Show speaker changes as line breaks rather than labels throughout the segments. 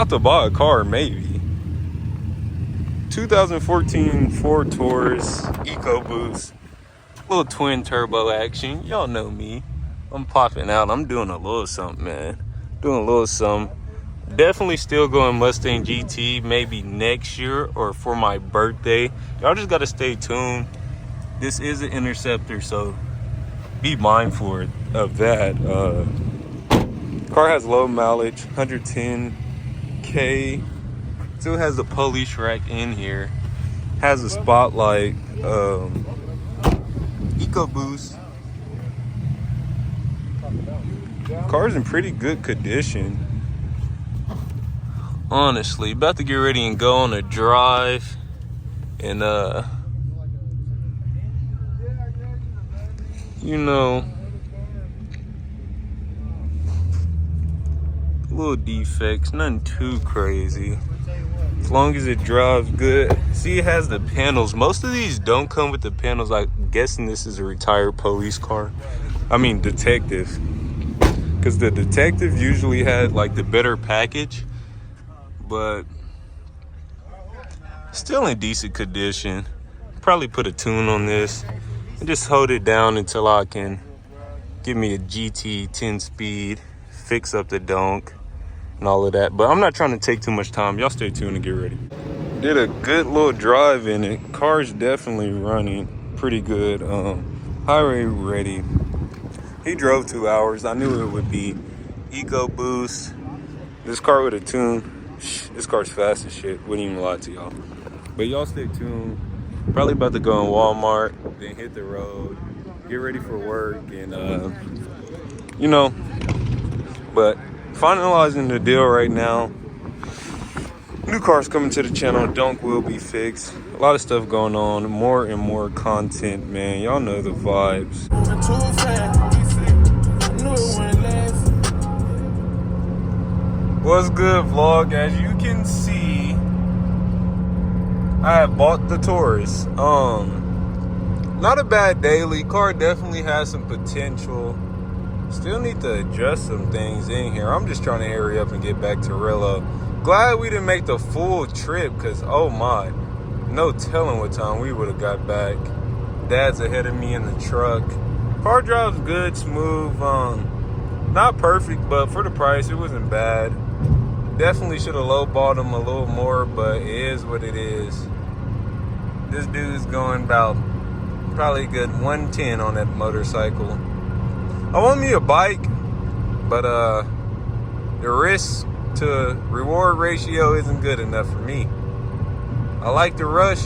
about to buy a car, maybe. 2014 Ford Taurus EcoBoost, little twin turbo action. Y'all know me. I'm popping out. I'm doing a little something, man. Doing a little something. Definitely still going Mustang GT, maybe next year or for my birthday. Y'all just gotta stay tuned. This is an Interceptor, so be mindful of that. Car has low mileage, 110K. Still has a police rack in here. Has a spotlight. EcoBoost. Car's in pretty good condition. Honestly, about to get ready and go on a drive. And you know, little defects, nothing too crazy. As long as it drives good. See, it has the panels. Most of these don't come with the panels. I'm guessing this is a retired police car. I mean, detective. Because the detective usually had like the better package. But still in decent condition. Probably put a tune on this. And just hold it down until I can give me a GT 10 speed. Fix up the Donk. And all of that, but I'm not trying to take too much time. Y'all stay tuned and get ready. Did a good little drive in it. Car's definitely running pretty good. Highway ready. He drove 2 hours. I knew it would be. EcoBoost. This car with a tune. This car's fast as shit. Wouldn't even lie to y'all. But y'all stay tuned. Probably about to go in Walmart, then hit the road, get ready for work, and you know, but finalizing the deal right now. New cars coming to the channel. Donk will be fixed. A lot of stuff going on. More and more content, man. Y'all know the vibes. What's good, vlog? As you can see, I have bought the Taurus. Not a bad daily. Car definitely has some potential. Still need to adjust some things in here. I'm just trying to hurry up and get back to Rillo. Glad we didn't make the full trip because, oh my, no telling what time we would have got back. Dad's ahead of me in the truck. Car drives good, smooth. Not perfect, but for the price, it wasn't bad. Definitely should have lowballed him a little more, but it is what it is. This dude's going about probably a good 110 on that motorcycle. I want me a bike, but the risk to reward ratio isn't good enough for me. I like the rush,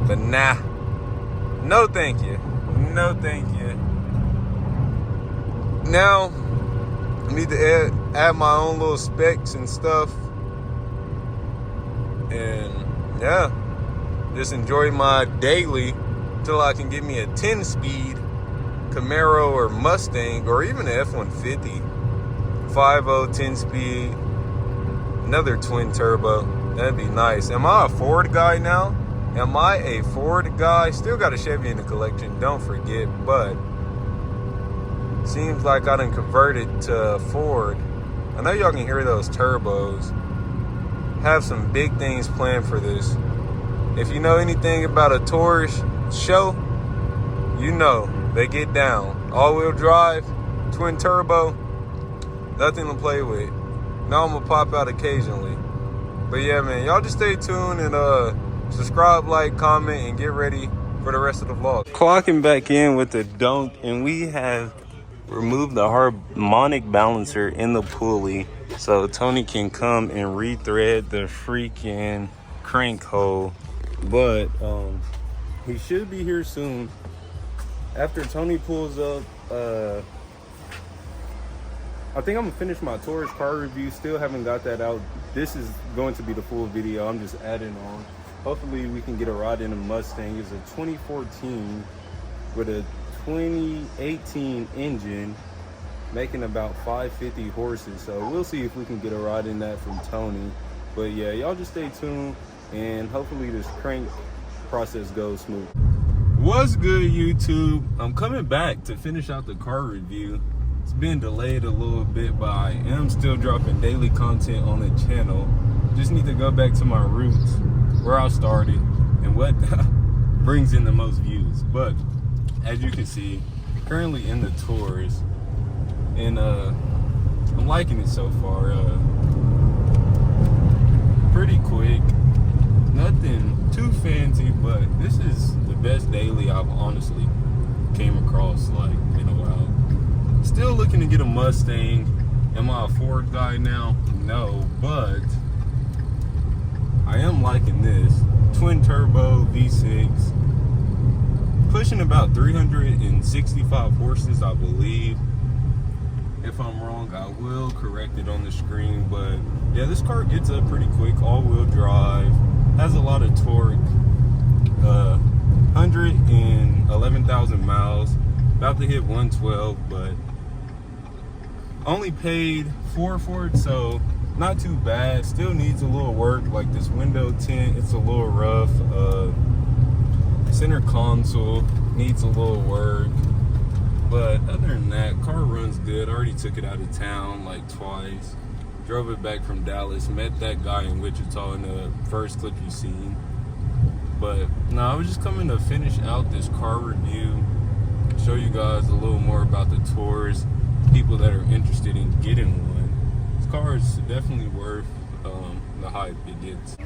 but nah. No thank you. No thank you. Now, I need to add my own little specs and stuff. And yeah, just enjoy my daily till I can get me a 10-speed Camaro or Mustang, or even an F-150, 5.0 10-speed, another twin turbo. That'd be nice. Am I a Ford guy now? Am I a Ford guy? Still got a Chevy in the collection, don't forget, but seems like I done converted to Ford. I know y'all can hear those turbos. Have some big things planned for this. If you know anything about a Taurus SHO, you know they get down. All-wheel drive, twin turbo, nothing to play with. Now I'm gonna pop out occasionally. But yeah, man, y'all just stay tuned and subscribe, like, comment, and get ready for the rest of the vlog. Clocking back in with the Donk, and we have removed the harmonic balancer in the pulley so Tony can come and rethread the freaking crank hole. But he should be here soon. After Tony pulls up, I think I'm gonna finish my Taurus car review. Still haven't got that out. This is going to be the full video. I'm just adding on. Hopefully we can get a ride in a Mustang. It's a 2014 with a 2018 engine, making about 550 horses. So we'll see if we can get a ride in that from Tony. But yeah, y'all just stay tuned, and hopefully this crank process goes smooth. What's good, YouTube? I'm coming back to finish out the car review. It's been delayed a little bit, but I am still dropping daily content on the channel. Just need to go back to my roots, where I started, and what brings in the most views. But as you can see, currently in the Taurus, and I'm liking it so far. Pretty quick, nothing too fancy, but this is the best daily I've honestly came across like in a while. Still looking to get a Mustang. Am I a Ford guy now? No, but I am liking this twin turbo V6, pushing about 365 horses, I believe. If I'm wrong, I will correct it on the screen. But yeah, this car gets up pretty quick, all-wheel drive, has a lot of torque, 111,000 miles, about to hit 112, but only paid $4 for it, so not too bad. Still needs a little work, like this window tint, it's a little rough. Center console needs a little work. But other than that, car runs good. I already took it out of town like twice. Drove it back from Dallas. Met that guy in Wichita in the first clip you seen. But no, I was just coming to finish out this car review. Show you guys a little more about the Taurus. People that are interested in getting one. This car is definitely worth the hype it gets.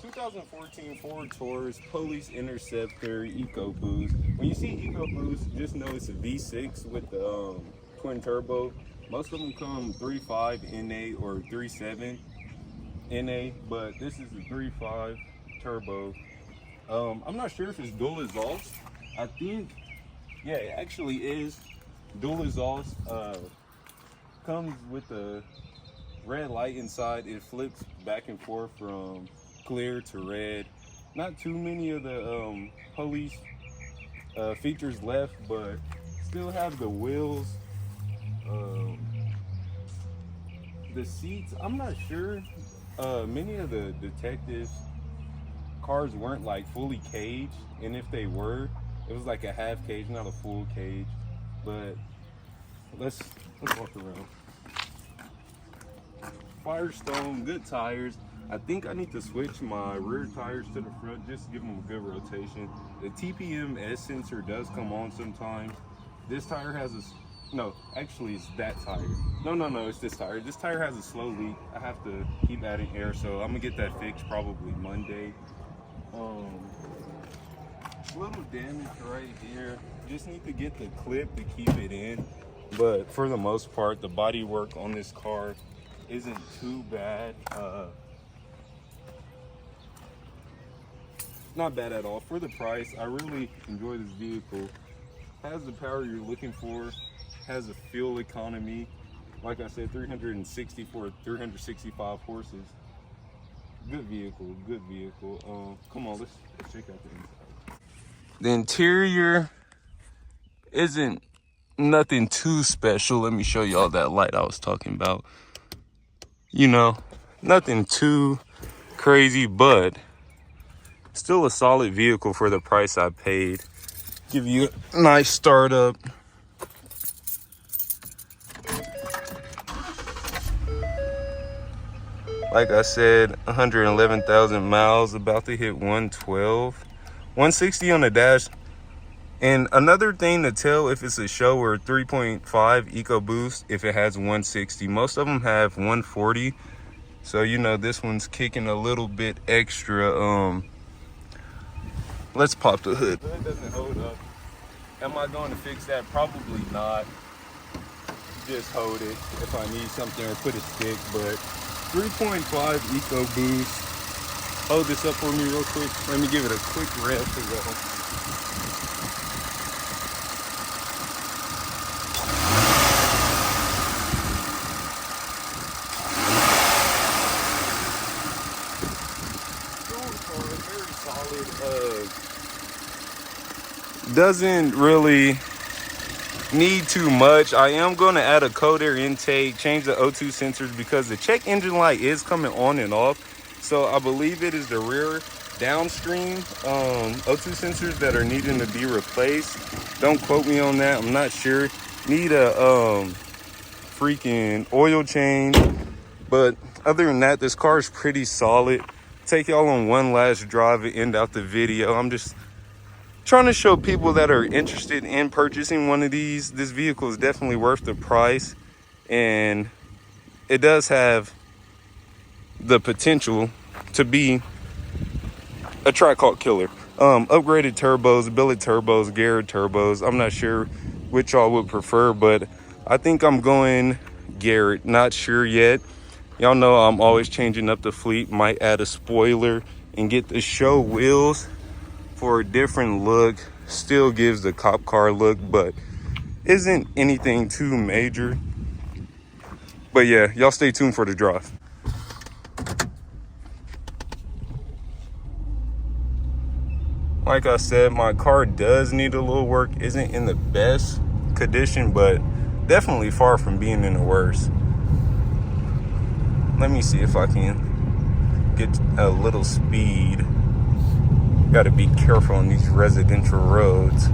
2014 Ford Taurus Police Interceptor EcoBoost. When you see EcoBoost, just know it's a V6 with the twin turbo. Most of them come 3.5 NA or 3.7 NA, but this is a 3.5 turbo. I'm not sure if it's dual exhaust. I think, yeah, it actually is dual exhaust. Comes with a red light inside. It flips back and forth from clear to red. Not too many of the police features left, but still have the wheels. The seats, I'm not sure. Many of the detectives cars weren't like fully caged, and if they were, it was like a half cage, not a full cage. But let's walk around. Firestone, good tires. I think I need to switch my rear tires to the front just to give them a good rotation. The TPM S sensor does come on sometimes. This tire has a, no, actually it's that tire. No, it's this tire. This tire has a slow leak. I have to keep adding air, so I'm gonna get that fixed probably Monday. Little damage right here. Just need to get the clip to keep it in. But for the most part, the body work on this car isn't too bad. Not bad at all. For the price, I really enjoy this vehicle. Has the power you're looking for, has a fuel economy. Like I said, 365 horses. Good vehicle, good vehicle. Come on, let's check out the inside. The interior isn't nothing too special. Let me show y'all that light I was talking about. You know, nothing too crazy, but still a solid vehicle for the price I paid. Give you a nice startup. Like I said, 111,000 miles, about to hit 112. 160 on the dash. And another thing to tell if it's a SHO or 3.5 EcoBoost, if it has 160. Most of them have 140. So, you know, this one's kicking a little bit extra. Let's pop the hood. The hood doesn't hold up. Am I going to fix that? Probably not. Just hold it if I need something or put a stick. But 3.5 EcoBoost. Hold this up for me real quick. Let me give it a quick rev to go. Very solid. Doesn't really need too much. I am going to add a cold air intake, change the O2 sensors because the check engine light is coming on and off. So I believe it is the rear downstream O2 sensors that are needing to be replaced. Don't quote me on that, I'm not sure. Need a freaking oil change. But other than that, this car is pretty solid. Take y'all on one last drive and end out the video. I'm just trying to show people that are interested in purchasing one of these. This vehicle is definitely worth the price, and it does have the potential to be a Tricart killer. Upgraded turbos, billet turbos, Garrett turbos. I'm not sure which y'all would prefer, but I think I'm going Garrett. Not sure yet. Y'all know I'm always changing up the fleet. Might add a spoiler and get the SHO wheels for a different look. Still gives the cop car look, but isn't anything too major. But yeah, y'all stay tuned for the drive. Like I said, my car does need a little work. Isn't in the best condition, but definitely far from being in the worst. Let me see if I can get a little speed. Got to be careful on these residential roads.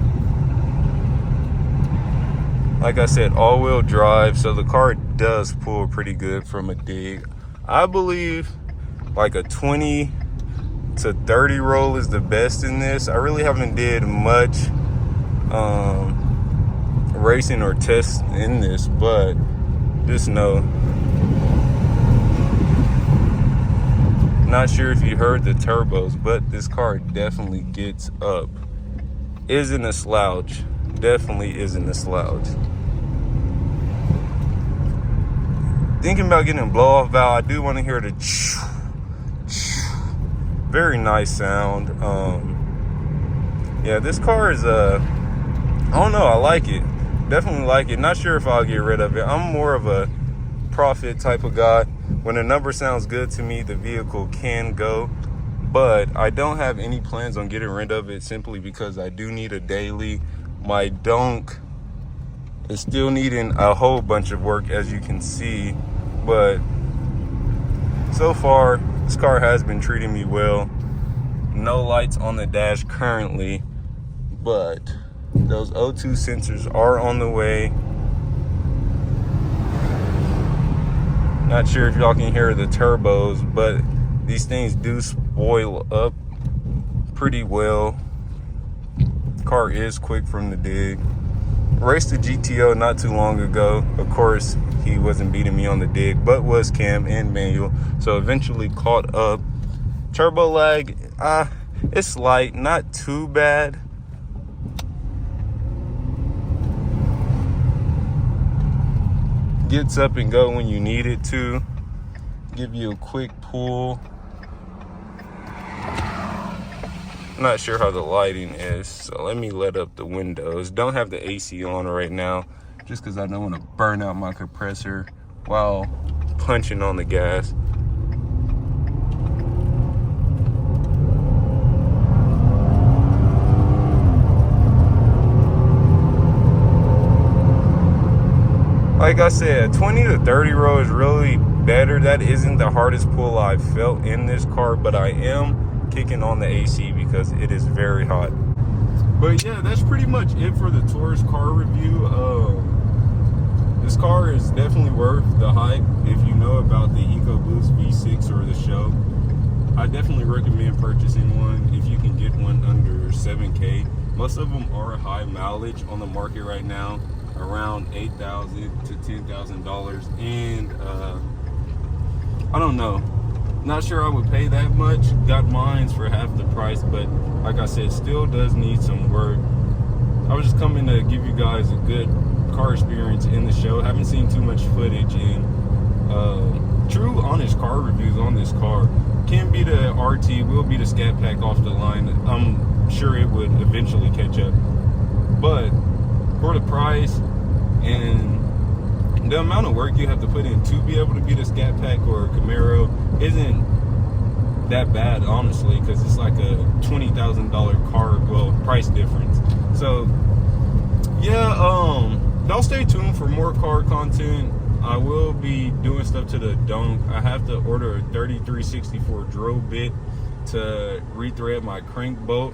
Like I said, all-wheel drive, so the car does pull pretty good from a dig. I believe like a 20 to 30 roll is the best in this. I really haven't did much racing or tests in this, but just know. Not sure if you heard the turbos, but this car definitely gets up. Isn't a slouch. Definitely isn't a slouch. Thinking about getting a blow-off valve. I do want to hear the very nice sound. Yeah, this car is I don't know, I like it. Definitely like it. Not sure if I'll get rid of it. I'm more of a profit type of guy. When a number sounds good to me, the vehicle can go, but I don't have any plans on getting rid of it simply because I do need a daily. My Donk is still needing a whole bunch of work, as you can see, but so far this car has been treating me well. No lights on the dash currently, but those O2 sensors are on the way. Not sure if y'all can hear the turbos, but these things do spoil up pretty well. Car is quick from the dig. Raced the GTO not too long ago. Of course, he wasn't beating me on the dig, but was cam and manual, so eventually caught up. Turbo lag, it's slight, not too bad. Gets up and go when you need it to. Give you a quick pull. Not sure how the lighting is, so let me let up the windows. Don't have the AC on right now, just because I don't want to burn out my compressor while punching on the gas. Like I said, 20 to 30 row is really better. That isn't the hardest pull I've felt in this car, but I am kicking on the AC because it is very hot. But yeah, that's pretty much it for the Taurus car review. This car is definitely worth the hype if you know about the EcoBoost V6 or the SHO. I definitely recommend purchasing one if you can get one under 7K. Most of them are high mileage on the market right now, around $8,000 to $10,000, and I don't know, not sure I would pay that much. Got mines for half the price, but like I said, still does need some work. I was just coming to give you guys a good car experience in the SHO. Haven't seen too much footage and true honest car reviews on this car. Can be the RT, will be the Scat Pack off the line. I'm sure it would eventually catch up, but for the price and the amount of work you have to put in to be able to beat a Scat Pack or a Camaro isn't that bad, honestly, because it's like a $20,000 car, well, price difference. So yeah, y'all stay tuned for more car content. I will be doing stuff to the Donk. I have to order a 3364 drill bit to rethread my crank bolt,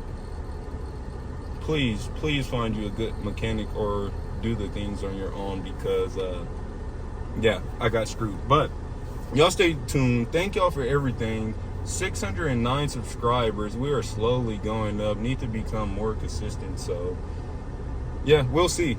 please find you a good mechanic or do the things on your own, because yeah, I got screwed. But y'all stay tuned. Thank y'all for everything. 609 subscribers. We are slowly going up. Need to become more consistent. So yeah, we'll see.